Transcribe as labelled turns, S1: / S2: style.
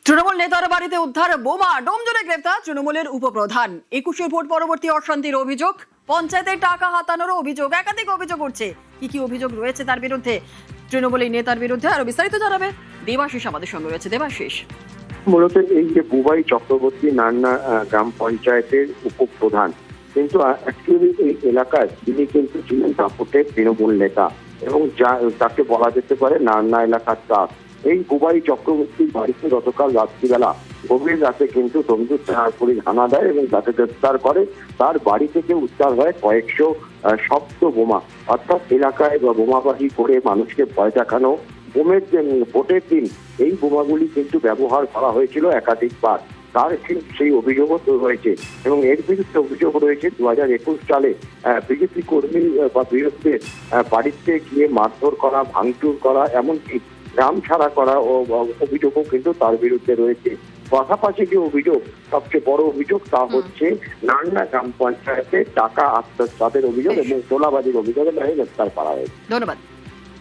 S1: তৃণমূল নেতার বাড়িতে উদ্ধার বোমা, ডোমজুড়ে গ্রেফতার তৃণমূলের উপপ্রধান। 21 ভোট পরবর্তী অশান্তির অভিযোগ, পঞ্চায়েতের টাকা হাতানোর অভিযোগ, একাধিক অভিযোগ উঠছে। কি অভিযোগ রয়েছে তার বিরুদ্ধে, তৃণমূলের নেতার বিরুদ্ধে, আরো বিস্তারিত জানাবে দেবাশিস। আমাদের সঙ্গে রয়েছে দেবাশিস।
S2: মূলত এই যে বুবাই চক্রবর্তী নান্না গ্রাম পঞ্চায়েতের উপপ্রধান, কিন্তু অ্যাকচুয়ালি এই এলাকায় তিনি কিন্তু ছিলেন দাপটের তৃণমূল নেতা এবং তাকে বলা যেতে পারে নান্না এলাকার তার। এই বুবাই চক্রবর্তীর বাড়িতে গতকাল রাত্রিবেলা গভীর রাতে কিন্তু তমদুর থানার পুলিশ হানা দেয় এবং তাকে গ্রেফতার করে। তার বাড়ি থেকে উদ্ধার হয় কয়েকশো শব্দ বোমা, অর্থাৎ এলাকায় বোমাবাজি করে মানুষকে ভয় দেখানো। ভোটের দিন এই বোমাগুলি কিন্তু ব্যবহার করা হয়েছিল একাধিকবার, তার সেই অভিযোগও রয়েছে এবং এর বিরুদ্ধে অভিযোগ রয়েছে 2021 সালে বিজেপি কর্মী বা বিরুদ্ধে বাড়িতে গিয়ে মারধর করা, ভাঙচুর করা, এমনকি গ্রাম ছাড়া করা ও অভিযোগও কিন্তু তার বিরুদ্ধে রয়েছে। পাশাপাশি যে অভিযোগ, সবচেয়ে বড় অভিযোগ, তা হচ্ছে নান্না গ্রাম পঞ্চায়েতে টাকা আত্মসাতের অভিযোগ এবং তোলাবাজির অভিযোগে তাকে গ্রেফতার করা হয়েছে।
S1: ধন্যবাদ।